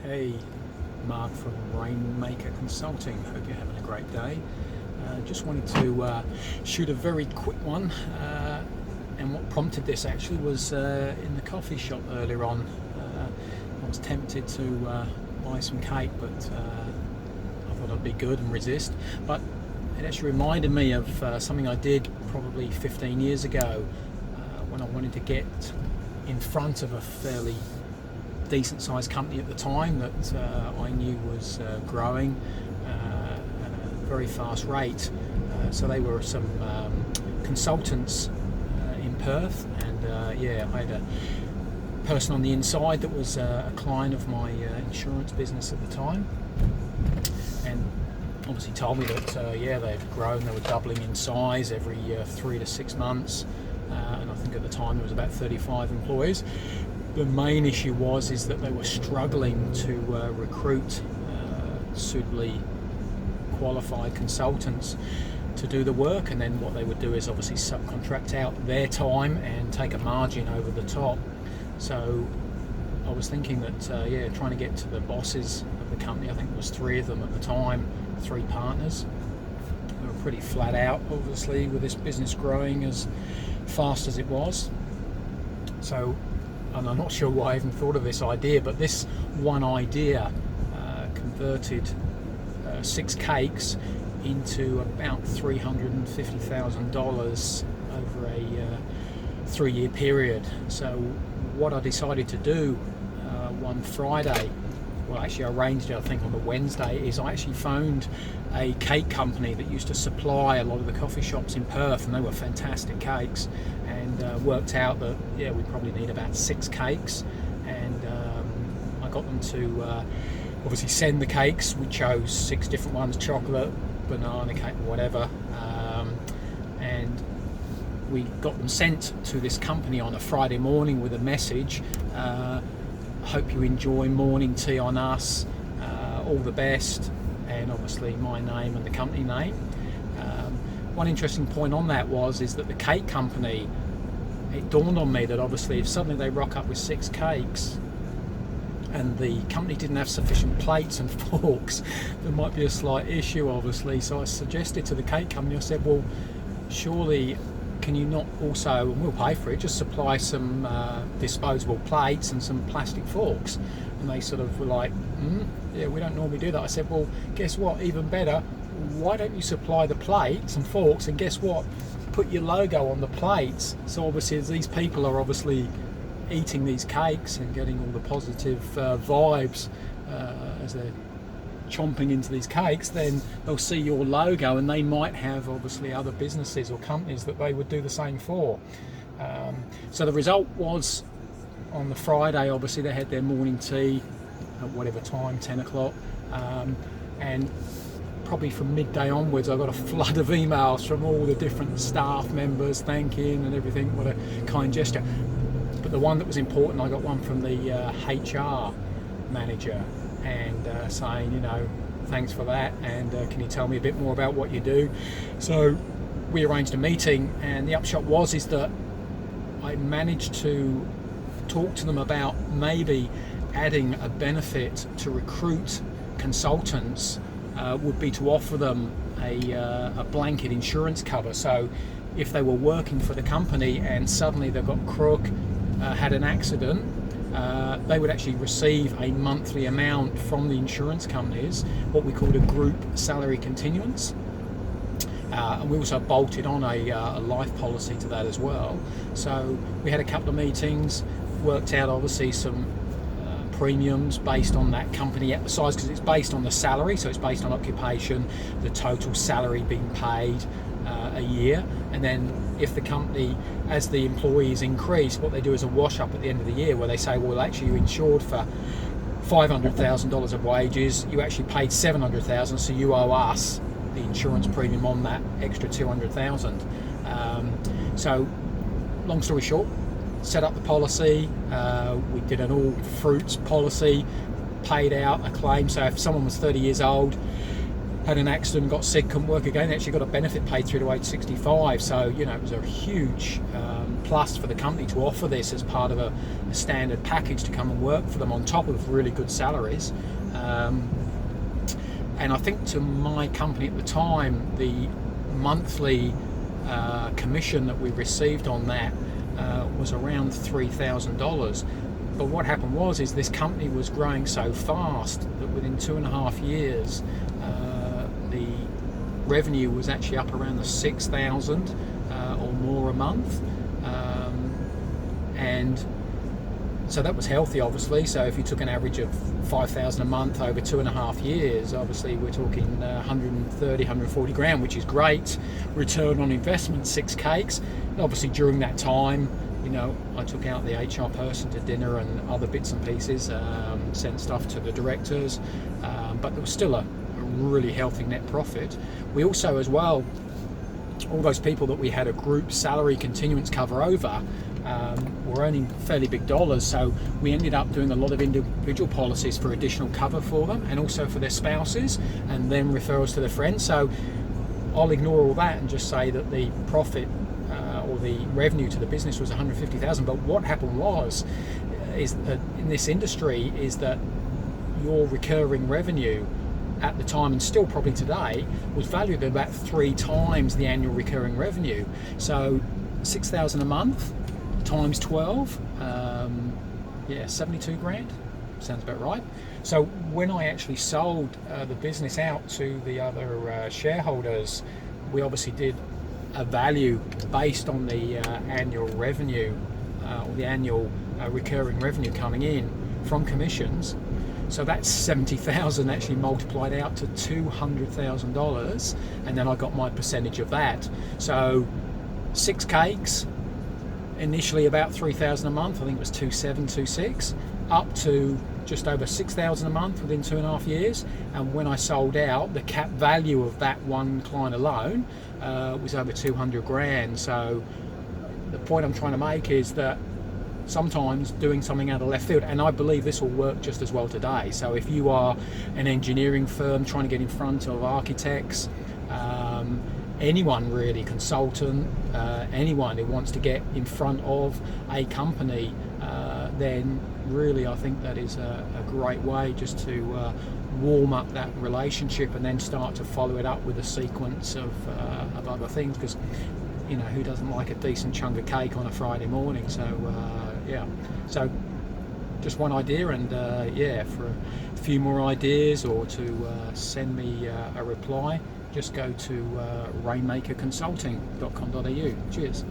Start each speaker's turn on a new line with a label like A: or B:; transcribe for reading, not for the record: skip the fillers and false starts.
A: Hey, Mark from Rainmaker Consulting. Hope you're having a great day. Just wanted to shoot a very quick one. And what prompted this actually was in the coffee shop earlier on. I was tempted to buy some cake, but I thought I'd be good and resist. But it actually reminded me of something I did probably 15 years ago when I wanted to get in front of a fairly decent sized company at the time that I knew was growing at a very fast rate. So they were some consultants in Perth, and I had a person on the inside that was a client of my insurance business at the time, and obviously told me that they'd grown, they were doubling in size every 3 to 6 months, and I think at the time there was about 35 employees. The main issue is that they were struggling to recruit suitably qualified consultants to do the work, and then what they would do is obviously subcontract out their time and take a margin over the top. So I was thinking that trying to get to the bosses of the company, I think there was 3 of them at the time, 3 partners. They were pretty flat out, obviously, with this business growing as fast as it was. So, and I'm not sure why I even thought of this idea, but this one idea converted 6 cakes into about $350,000 over a 3-year period. So what I decided to do one Friday, well actually I arranged it I think on the Wednesday, is I actually phoned a cake company that used to supply a lot of the coffee shops in Perth, and they were fantastic cakes, and worked out that we probably need about 6 cakes, and I got them to obviously send the cakes. We chose 6 different ones: chocolate, banana cake, whatever, and we got them sent to this company on a Friday morning with a message: hope you enjoy morning tea on us, all the best, and obviously my name and the company name. One interesting point on that is that the cake company, it dawned on me that obviously if suddenly they rock up with 6 cakes and the company didn't have sufficient plates and forks, there might be a slight issue, obviously. So I suggested to the cake company, I said, well, surely can you not also, and we'll pay for it, just supply some disposable plates and some plastic forks? And they sort of were like, we don't normally do that. I said, well, guess what, even better, why don't you supply the plates and forks, and guess what, put your logo on the plates. So obviously as these people are obviously eating these cakes and getting all the positive vibes as they're chomping into these cakes, then they'll see your logo, and they might have obviously other businesses or companies that they would do the same for. So the result was, on the Friday obviously they had their morning tea at whatever time, 10 o'clock, and probably from midday onwards I got a flood of emails from all the different staff members thanking and everything. What a kind gesture. But the one that was important, I got one from the HR manager, and saying, thanks for that, and can you tell me a bit more about what you do? So we arranged a meeting, and the upshot is that I managed to talk to them about maybe adding a benefit to recruit consultants, would be to offer them a blanket insurance cover. So if they were working for the company and suddenly they got crook, had an accident, they would actually receive a monthly amount from the insurance companies, what we called a group salary continuance. And we also bolted on a life policy to that as well. So we had a couple of meetings, worked out obviously some premiums based on that company size, because it's based on the salary, so it's based on occupation, the total salary being paid a year, and then if the company, as the employees increase, what they do is a wash up at the end of the year where they say, well, actually you insured for $500,000 of wages, you actually paid $700,000, so you owe us the insurance premium on that extra $200,000. So long story short, set up the policy, we did an all fruits policy, paid out a claim. So if someone was 30 years old, had an accident, got sick, couldn't work again. They actually got a benefit paid through to age 65. So, you know, it was a huge plus for the company to offer this as part of a standard package to come and work for them on top of really good salaries. And I think to my company at the time, the monthly commission that we received on that was around $3,000. But what happened was this company was growing so fast that within 2.5 years, the revenue was actually up around the 6,000 or more a month, and so that was healthy, obviously. So if you took an average of 5,000 a month over 2.5 years, obviously we're talking 130, 140 grand, which is great. Return on investment, 6 cakes. And obviously during that time, you know, I took out the HR person to dinner and other bits and pieces, sent stuff to the directors, but there was still a really healthy net profit. We also, as well, all those people that we had a group salary continuance cover over were earning fairly big dollars, so we ended up doing a lot of individual policies for additional cover for them and also for their spouses, and then referrals to their friends. So I'll ignore all that and just say that the profit or the revenue to the business was 150,000. But what happened is that in this industry is that your recurring revenue at the time, and still probably today, was valued at about 3 times the annual recurring revenue. So 6,000 a month times 12, 72 grand, sounds about right. So when I actually sold the business out to the other shareholders, we obviously did a value based on the annual revenue or the annual recurring revenue coming in from commissions. So that's 70,000 actually multiplied out to $200,000, and then I got my percentage of that. So 6 cakes, initially about 3,000 a month, I think it was 2.7, 2.6, up to just over 6,000 a month within 2.5 years. And when I sold out, the cap value of that one client alone was over 200 grand. So the point I'm trying to make is that sometimes doing something out of left field, and I believe this will work just as well today. So if you are an engineering firm trying to get in front of architects, anyone really, consultant, anyone who wants to get in front of a company, then really I think that is a great way just to warm up that relationship and then start to follow it up with a sequence of other things, because you know, who doesn't like a decent chunk of cake on a Friday morning? So so just one idea, and for a few more ideas or to send me a reply, just go to rainmakerconsulting.com.au. Cheers.